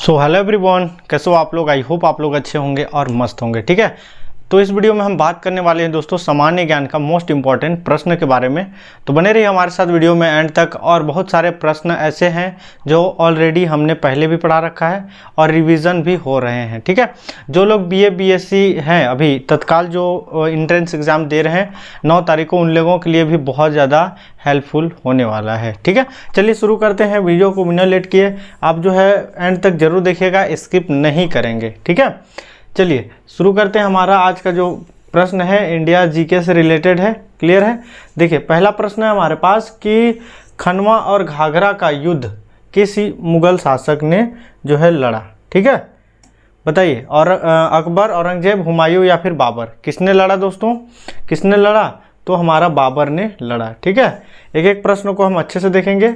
So hello everyone, कैसे हो आप लोग। आई होप आप लोग अच्छे होंगे और मस्त होंगे। ठीक है, तो इस वीडियो में हम बात करने वाले हैं दोस्तों सामान्य ज्ञान का मोस्ट इंपॉर्टेंट प्रश्न के बारे में। तो बने रहिए हमारे साथ वीडियो में एंड तक। और बहुत सारे प्रश्न ऐसे हैं जो ऑलरेडी हमने पहले भी पढ़ा रखा है और रिवीजन भी हो रहे हैं। ठीक है, जो लोग बीए बीएससी हैं अभी तत्काल जो इंट्रेंस एग्ज़ाम दे रहे हैं 9 तारीख को, उन लोगों के लिए भी बहुत ज़्यादा हेल्पफुल होने वाला है। ठीक है, चलिए शुरू करते हैं। वीडियो को बिना लेट किए आप जो है एंड तक जरूर देखिएगा, स्किप नहीं करेंगे। ठीक है, चलिए शुरू करते हैं। हमारा आज का जो प्रश्न है इंडिया जीके से रिलेटेड है। क्लियर है। देखिए पहला प्रश्न है हमारे पास कि खनवा और घाघरा का युद्ध किस मुगल शासक ने जो है लड़ा। ठीक है, बताइए। और अकबर, औरंगजेब, हुमायूं या फिर बाबर, किसने लड़ा दोस्तों? किसने लड़ा? तो हमारा बाबर ने लड़ा। ठीक है, एक एक प्रश्न को हम अच्छे से देखेंगे।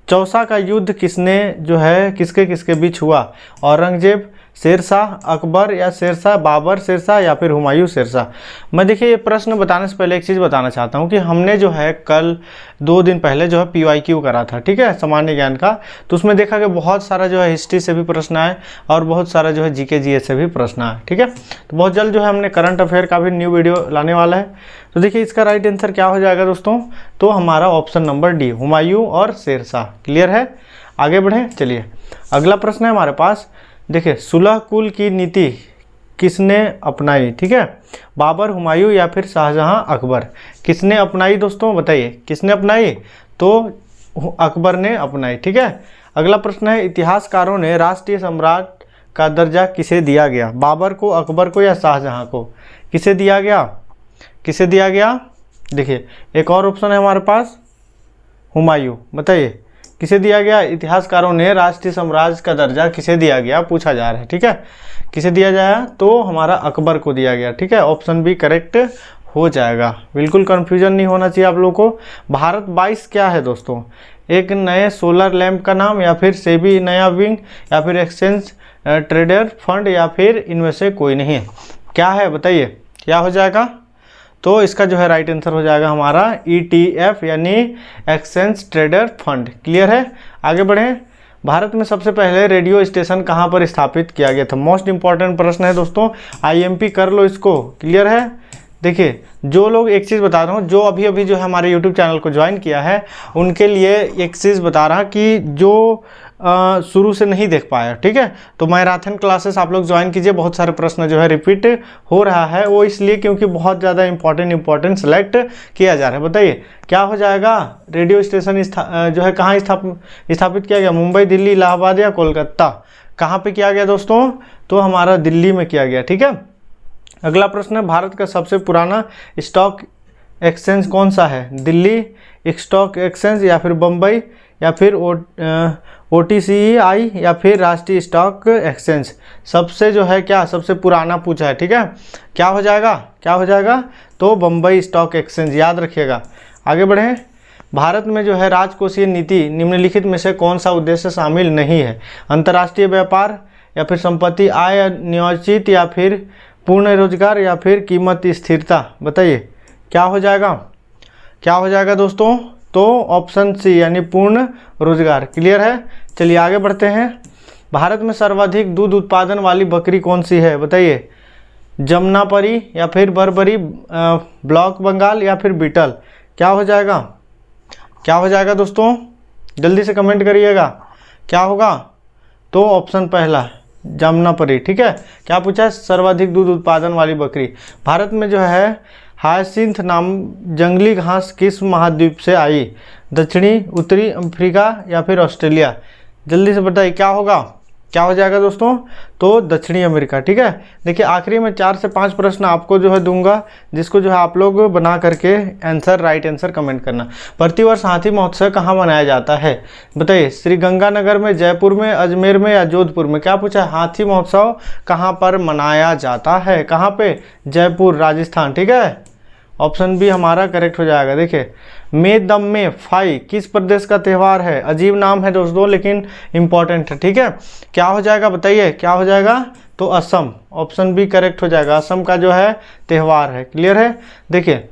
चौसा का युद्ध किसने जो है किसके किसके बीच हुआ? औरंगजेब, शेरशाह, अकबर या शेरशाह, बाबर शेरशाह या फिर हुमायूं शेरशाह। मैं देखिए ये प्रश्न बताने से पहले एक चीज़ बताना चाहता हूँ कि हमने जो है कल 2 दिन पहले जो है PYQ करा था। ठीक है, सामान्य ज्ञान का। तो उसमें देखा कि बहुत सारा जो है हिस्ट्री से भी प्रश्न आए और बहुत सारा जो है GK GS से भी प्रश्न आए। ठीक है, तो बहुत जल्द जो है हमने करंट अफेयर का भी न्यू वीडियो लाने वाला है। तो देखिए इसका राइट आंसर क्या हो जाएगा दोस्तों? तो हमारा ऑप्शन नंबर डी, हुमायूं और शेरशाह। क्लियर है, आगे बढ़ें। चलिए अगला प्रश्न है हमारे पास। देखिए सुलह कुल की नीति किसने अपनाई? ठीक है, बाबर, हुमायूं या फिर शाहजहां, अकबर, किसने अपनाई दोस्तों? बताइए किसने अपनाई? तो अकबर ने अपनाई। ठीक है, अगला प्रश्न है इतिहासकारों ने राष्ट्रीय सम्राट का दर्जा किसे दिया गया? बाबर को, अकबर को या शाहजहां को? किसे दिया गया? किसे दिया गया? देखिए एक और ऑप्शन है हमारे पास, हुमायूं। बताइए किसे दिया गया? इतिहासकारों ने राष्ट्रीय साम्राज्य का दर्जा किसे दिया गया पूछा जा रहा है। ठीक है, किसे दिया जाए? तो हमारा अकबर को दिया गया। ठीक है, ऑप्शन बी करेक्ट हो जाएगा। बिल्कुल कंफ्यूजन नहीं होना चाहिए आप लोगों को। भारत 22 क्या है दोस्तों? एक नए सोलर लैंप का नाम या फिर सेबी नया विंग या फिर एक्सचेंज ट्रेडर फंड या फिर इनमें से कोई नहीं है। क्या है बताइए, क्या हो जाएगा? तो इसका जो है राइट आंसर हो जाएगा हमारा ETF यानी एक्सचेंज ट्रेडर फंड। क्लियर है, आगे बढ़ें। भारत में सबसे पहले रेडियो स्टेशन कहाँ पर स्थापित किया गया था? मोस्ट इंपॉर्टेंट प्रश्न है दोस्तों, IMP कर लो इसको। क्लियर है। देखिए जो लोग, एक चीज़ बता रहा हूँ, जो अभी अभी जो है हमारे YouTube चैनल को ज्वाइन किया है उनके लिए एक चीज़ बता रहा कि जो शुरू से नहीं देख पाया। ठीक है, तो मैराथन क्लासेस आप लोग ज्वाइन कीजिए। बहुत सारे प्रश्न जो है रिपीट हो रहा है, वो इसलिए क्योंकि बहुत ज़्यादा इंपॉर्टेंट सेलेक्ट किया जा रहा है। बताइए क्या हो जाएगा? रेडियो स्टेशन जो है कहाँ स्थापित किया गया? मुंबई, दिल्ली, इलाहाबाद या कोलकाता? कहाँ पे किया गया दोस्तों? तो हमारा दिल्ली में किया गया। ठीक है, अगला प्रश्न है भारत का सबसे पुराना स्टॉक एक्सचेंज कौन सा है? दिल्ली स्टॉक एक्सचेंज या फिर बम्बई या फिर OTCI या फिर राष्ट्रीय स्टॉक एक्सचेंज? सबसे जो है क्या सबसे पुराना पूछा है। ठीक है, क्या हो जाएगा? क्या हो जाएगा? तो बम्बई स्टॉक एक्सचेंज, याद रखिएगा। आगे बढ़ें। भारत में जो है राजकोषीय नीति निम्नलिखित में से कौन सा उद्देश्य शामिल नहीं है? अंतर्राष्ट्रीय व्यापार या फिर संपत्ति आय नियोजित या फिर पूर्ण रोजगार या फिर कीमत स्थिरता? बताइए क्या हो जाएगा? क्या हो जाएगा दोस्तों? तो ऑप्शन सी यानी पूर्ण रोजगार। क्लियर है, चलिए आगे बढ़ते हैं। भारत में सर्वाधिक दूध उत्पादन वाली बकरी कौन सी है? बताइए, जमनापरी या फिर बर्बरी, ब्लॉक बंगाल या फिर बीटल? क्या हो जाएगा? क्या हो जाएगा दोस्तों? जल्दी से कमेंट करिएगा, क्या होगा? तो ऑप्शन पहला जमनापरी। ठीक है, क्या पूछा है? सर्वाधिक दूध उत्पादन वाली बकरी। भारत में जो है हायसिंथ नाम जंगली घास किस महाद्वीप से आई? दक्षिणी, उत्तरी अफ्रीका या फिर ऑस्ट्रेलिया? जल्दी से बताइए क्या होगा? क्या हो जाएगा दोस्तों? तो दक्षिणी अमेरिका। ठीक है, देखिए आखिरी में 4 से 5 प्रश्न आपको जो है दूंगा, जिसको जो है आप लोग बना करके आंसर, राइट आंसर कमेंट करना। प्रतिवर्ष हाथी महोत्सव कहाँ मनाया जाता है? बताइए, श्री गंगानगर में, जयपुर में, अजमेर में या जोधपुर में? क्या पूछा है? हाथी महोत्सव कहाँ पर मनाया जाता है? कहाँ पे? जयपुर, राजस्थान। ठीक है, ऑप्शन बी हमारा करेक्ट हो जाएगा। देखिए में दम में फाई किस प्रदेश का त्यौहार है? अजीब नाम है दोस्तों लेकिन इंपॉर्टेंट है। ठीक है, क्या हो जाएगा बताइए, क्या हो जाएगा? तो असम, ऑप्शन बी करेक्ट हो जाएगा। असम का जो है त्यौहार है। क्लियर है। देखिए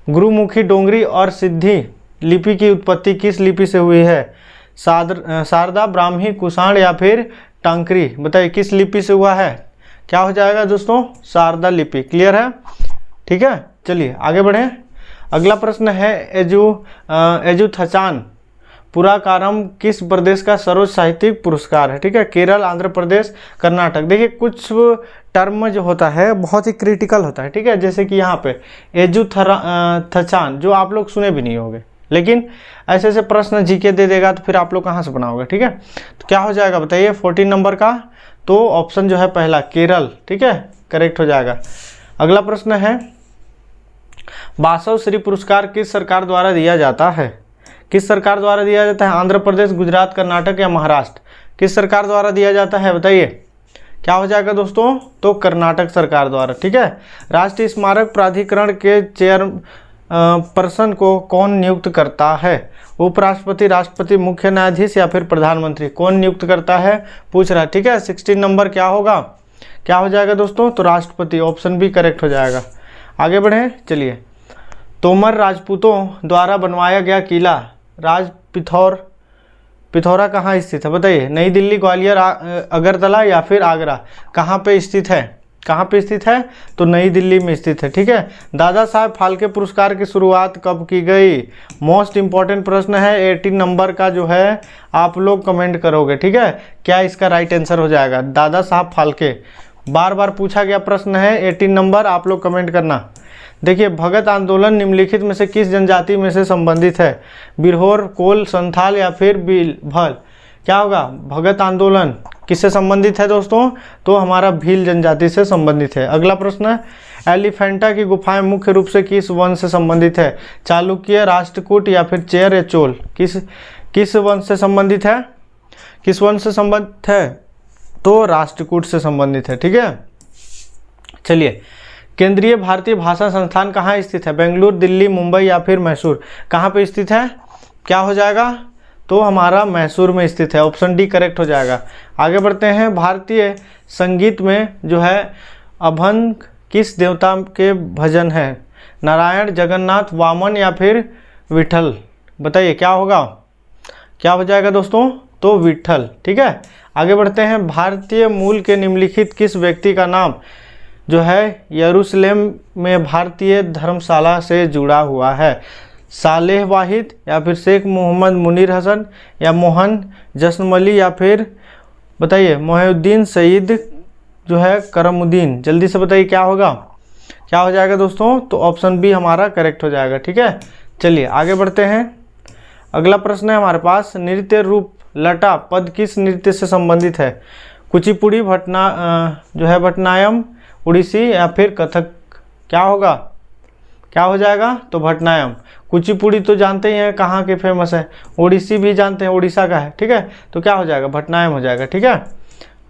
गुरुमुखी, डोंगरी और सिद्धि लिपि की उत्पत्ति किस लिपि से हुई है? शारदा, ब्राह्मी, कुषाण या फिर टांकरी, बताइए किस लिपि से हुआ है? क्या हो जाएगा दोस्तों? शारदा लिपि। क्लियर है? ठीक है, चलिए आगे बढ़ें। अगला प्रश्न है एजुथचान पुराकारम किस प्रदेश का सर्वोच्च साहित्यिक पुरस्कार है? ठीक है, केरल, आंध्र प्रदेश, कर्नाटक। देखिए कुछ टर्म जो होता है बहुत ही क्रिटिकल होता है, ठीक है, जैसे कि यहाँ पे एजुथचान जो आप लोग सुने भी नहीं होंगे, लेकिन ऐसे ऐसे प्रश्न जीके दे देगा तो फिर आप लोग कहाँ से बनाओगे? ठीक है, तो क्या हो जाएगा बताइए 14 नंबर का? तो ऑप्शन जो है पहला केरल, ठीक है, करेक्ट हो जाएगा। अगला प्रश्न है बासव श्री पुरस्कार किस सरकार द्वारा दिया जाता है? किस सरकार द्वारा दिया जाता है? आंध्र प्रदेश, गुजरात, कर्नाटक या महाराष्ट्र? किस सरकार द्वारा दिया जाता है बताइए? क्या हो जाएगा दोस्तों? तो कर्नाटक सरकार द्वारा। ठीक है, राष्ट्रीय स्मारक प्राधिकरण के चेयर पर्सन को कौन नियुक्त करता है? उपराष्ट्रपति, राष्ट्रपति, मुख्य न्यायाधीश या फिर प्रधानमंत्री? कौन नियुक्त करता है पूछ रहा है। ठीक है, 16 नंबर क्या होगा? क्या हो जाएगा दोस्तों? तो राष्ट्रपति, ऑप्शन बी करेक्ट हो जाएगा। आगे बढ़ें, चलिए। तोमर राजपूतों द्वारा बनवाया गया किला पिथौरा कहाँ स्थित है बताइए? नई दिल्ली, ग्वालियर, अगरतला या फिर आगरा? कहाँ पे स्थित है? कहाँ पे स्थित है? तो नई दिल्ली में स्थित है। ठीक है, दादा साहब फाल्के पुरस्कार की शुरुआत कब की गई? मोस्ट इंपॉर्टेंट प्रश्न है, 18 नंबर का जो है आप लोग कमेंट करोगे। ठीक है, क्या इसका राइट आंसर हो जाएगा? दादा साहब फाल्के बार बार पूछा गया प्रश्न है, 18 नंबर, आप लोग कमेंट करना। देखिए, भगत आंदोलन निम्नलिखित में से किस जनजाति में से संबंधित है? बिरहोर, कोल, संथाल या फिर भील? क्या होगा? भगत आंदोलन किससे संबंधित है दोस्तों? तो हमारा भील जनजाति से संबंधित है। अगला प्रश्न, एलिफेंटा की गुफाएं मुख्य रूप से किस वंश से संबंधित है? चालुक्य, राष्ट्रकूट या फिर चेर या चोल? किस वंश से संबंधित है? किस वंश से संबंधित है? तो राष्ट्रकूट से संबंधित है। ठीक है, चलिए। केंद्रीय भारतीय भाषा संस्थान कहाँ स्थित है? बेंगलुरु, दिल्ली, मुंबई या फिर मैसूर? कहाँ पे स्थित है? क्या हो जाएगा? तो हमारा मैसूर में स्थित है, ऑप्शन डी करेक्ट हो जाएगा। आगे बढ़ते हैं। भारतीय संगीत में जो है अभंग किस देवता के भजन है? नारायण, जगन्नाथ, वामन या फिर विठल? बताइए क्या होगा? क्या हो जाएगा दोस्तों? तो विठल। ठीक है, आगे बढ़ते हैं। भारतीय मूल के निम्नलिखित किस व्यक्ति का नाम जो है यरूशलेम में भारतीय धर्मशाला से जुड़ा हुआ है? सालेह वाहिद या फिर शेख मोहम्मद मुनीर हसन या मोहन जश्नमली या फिर बताइए मोहिउद्दीन सईद जो है करमुद्दीन? जल्दी से बताइए क्या होगा? क्या हो जाएगा दोस्तों? तो ऑप्शन बी हमारा करेक्ट हो जाएगा। ठीक है, चलिए आगे बढ़ते हैं। अगला प्रश्न है हमारे पास, नृत्य रूप लटा पद किस नृत्य से संबंधित है? कुचिपुड़ी, जो है भटनाट्यम, उड़ीसी या फिर कथक? क्या होगा? क्या हो जाएगा? तो भटनाट्यम। कुचिपुड़ी तो जानते ही हैं कहाँ के फेमस है, उड़ीसी भी जानते हैं, उड़ीसा का है। ठीक है, तो क्या हो जाएगा? भटनाट्यम हो जाएगा। ठीक है,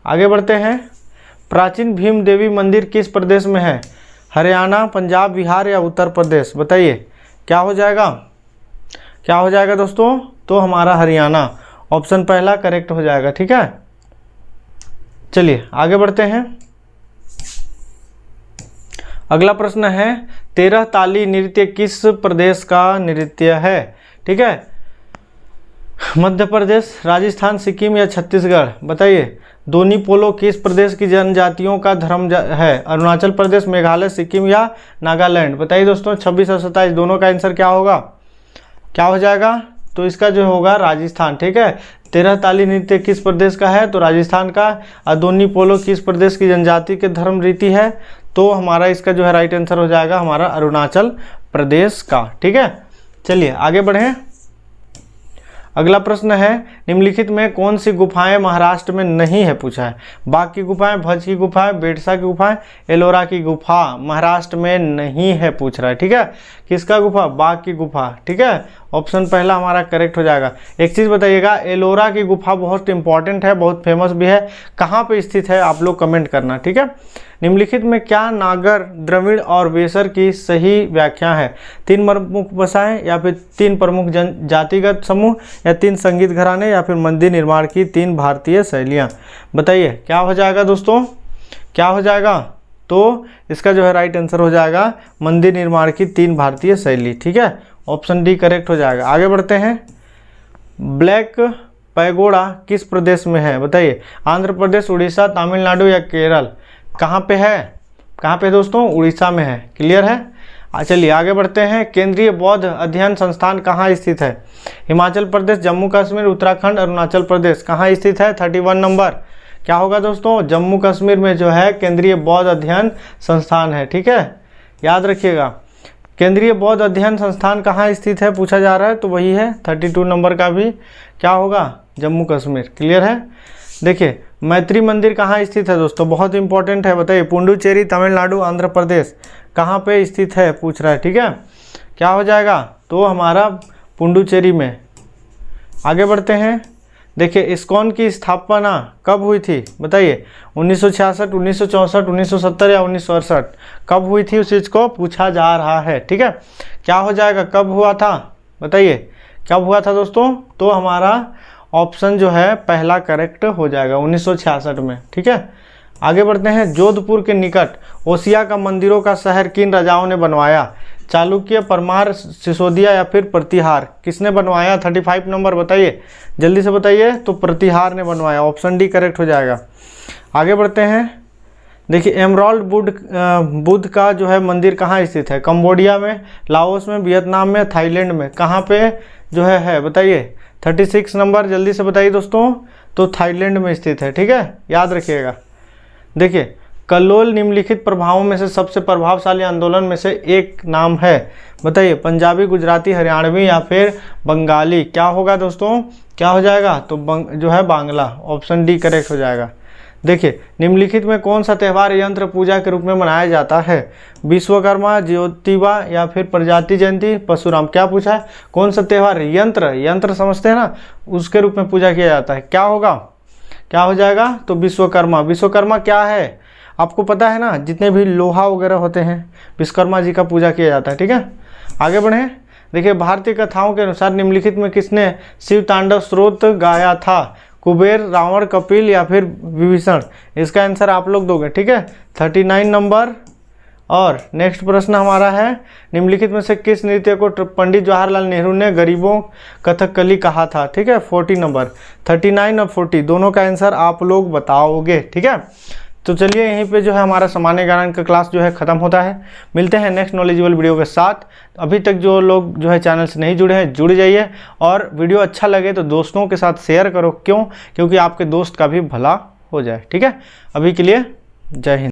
आगे बढ़ते हैं। प्राचीन भीम देवी मंदिर किस प्रदेश में है? हरियाणा, पंजाब, बिहार या उत्तर प्रदेश? बताइए क्या हो जाएगा? क्या हो जाएगा दोस्तों? तो हमारा हरियाणा, ऑप्शन पहला करेक्ट हो जाएगा। ठीक है, चलिए आगे बढ़ते हैं। अगला प्रश्न है, 13 ताली नृत्य किस प्रदेश का नृत्य है? ठीक है, मध्य प्रदेश, राजस्थान, सिक्किम या छत्तीसगढ़? बताइए। दोनी पोलो किस प्रदेश की जनजातियों का धर्म है? अरुणाचल प्रदेश, मेघालय, सिक्किम या नागालैंड? बताइए दोस्तों, 26 और 27 दोनों का आंसर क्या होगा? क्या हो जाएगा? तो इसका जो होगा राजस्थान। ठीक है, 13 ताली नृत्य किस प्रदेश का है? तो राजस्थान का। अदोनी पोलो किस प्रदेश की जनजाति के धर्म रीति है? तो हमारा इसका जो है राइट आंसर हो जाएगा हमारा अरुणाचल प्रदेश का। ठीक है, चलिए आगे बढ़ें। अगला प्रश्न है, निम्नलिखित में कौन सी गुफाएं महाराष्ट्र में नहीं है पूछा है? बाघ की गुफाएं, भज की गुफाएं, बेडसा की गुफाएं, एलोरा की गुफा महाराष्ट्र में नहीं है पूछ रहा है। ठीक है, किसका गुफा? बाघ की गुफा। ठीक है, ऑप्शन पहला हमारा करेक्ट हो जाएगा। एक चीज़ बताइएगा, एलोरा की गुफा बहुत इंपॉर्टेंट है, बहुत फेमस भी है, कहाँ पे स्थित है आप लोग कमेंट करना। ठीक है, निम्नलिखित में क्या नागर, द्रविड़ और वेसर की सही व्याख्या है? 3 प्रमुख भाषाएं या फिर 3 प्रमुख जातिगत समूह या 3 संगीत घराने या फिर मंदिर निर्माण की 3 भारतीय शैलियां? बताइए क्या हो जाएगा दोस्तों? क्या हो जाएगा? तो इसका जो है राइट आंसर हो जाएगा मंदिर निर्माण की 3 भारतीय शैली। ठीक है, ऑप्शन डी करेक्ट हो जाएगा। आगे बढ़ते हैं। ब्लैक पैगोडा किस प्रदेश में है बताइए। आंध्र प्रदेश, उड़ीसा, तमिलनाडु या केरल। कहाँ पे है, कहाँ पे दोस्तों, उड़ीसा में है। क्लियर है। चलिए आगे बढ़ते हैं। केंद्रीय बौद्ध अध्ययन संस्थान कहाँ स्थित है। हिमाचल प्रदेश, जम्मू कश्मीर, उत्तराखंड, अरुणाचल प्रदेश। कहाँ स्थित है, 31 नंबर। क्या होगा दोस्तों, जम्मू कश्मीर में जो है केंद्रीय बौद्ध अध्ययन संस्थान है। ठीक है, याद रखिएगा। केंद्रीय बौद्ध अध्ययन संस्थान कहाँ स्थित है पूछा जा रहा है, तो वही है 32 नंबर का भी क्या होगा, जम्मू कश्मीर। क्लियर है। देखिए मैत्री मंदिर कहाँ स्थित है दोस्तों, बहुत इंपॉर्टेंट है, बताइए। पुडुचेरी, तमिलनाडु, आंध्र प्रदेश। कहाँ पे स्थित है पूछ रहा है। ठीक है, क्या हो जाएगा, तो हमारा पुडुचेरी में। आगे बढ़ते हैं। देखिए इस्कॉन की स्थापना कब हुई थी बताइए। 1966, 1964, 1970 या 1968। कब हुई थी उस चीज़ को पूछा जा रहा है। ठीक है, क्या हो जाएगा, कब हुआ था बताइए, कब हुआ था दोस्तों, तो हमारा ऑप्शन जो है पहला करेक्ट हो जाएगा, 1966 में। ठीक है, आगे बढ़ते हैं। जोधपुर के निकट ओसिया का मंदिरों का शहर किन राजाओं ने बनवाया। चालुक्य, परमार, सिसोदिया या फिर प्रतिहार। किसने बनवाया, 35 नंबर बताइए, जल्दी से बताइए। तो प्रतिहार ने बनवाया, ऑप्शन डी करेक्ट हो जाएगा। आगे बढ़ते हैं। देखिए एमराल्ड बुद्ध का जो है मंदिर कहाँ स्थित है। कंबोडिया में, लाओस में, वियतनाम में, थाईलैंड में। कहाँ पे जो है बताइए। 36 नंबर, जल्दी से बताइए दोस्तों। तो थाईलैंड में स्थित है। ठीक है, याद रखिएगा। देखिए कल्लोल निम्नलिखित प्रभावों में से सबसे प्रभावशाली आंदोलन में से एक नाम है बताइए। पंजाबी, गुजराती, हरियाणवी या फिर बंगाली। क्या होगा दोस्तों, क्या हो जाएगा, तो जो है बांग्ला, ऑप्शन डी करेक्ट हो जाएगा। देखिए निम्नलिखित में कौन सा त्यौहार यंत्र पूजा के रूप में मनाया जाता है। विश्वकर्मा, ज्योतिबा या फिर प्रजाति जयंती, परशुराम। क्या पूछा है, कौन सा त्यौहार यंत्र समझते हैं ना, उसके रूप में पूजा किया जाता है। क्या होगा, क्या हो जाएगा, तो विश्वकर्मा। विश्वकर्मा क्या है आपको पता है ना, जितने भी लोहा वगैरह होते हैं विश्वकर्मा जी का पूजा किया जाता है। ठीक है, आगे बढ़ें। देखिए भारतीय कथाओं के अनुसार निम्नलिखित में किसने शिव तांडव स्तोत्र गाया था। कुबेर, रावण, कपिल या फिर विभीषण। इसका आंसर आप लोग दोगे। ठीक है, 39 नंबर। और नेक्स्ट प्रश्न हमारा है, निम्नलिखित में से किस नृत्य को पंडित जवाहरलाल नेहरू ने गरीबों कथकली कहा था। ठीक है, 40 नंबर। 39 और 40 दोनों का आंसर आप लोग बताओगे। ठीक है, तो चलिए यहीं पे जो है हमारा सामान्य ज्ञान का क्लास जो है ख़त्म होता है। मिलते हैं नेक्स्ट नॉलेजेबल वीडियो के साथ। अभी तक जो लोग जो है चैनल से नहीं जुड़े हैं, जुड़ जाइए। और वीडियो अच्छा लगे तो दोस्तों के साथ शेयर करो। क्यों, क्योंकि आपके दोस्त का भी भला हो जाए। ठीक है, अभी के लिए जय हिंद।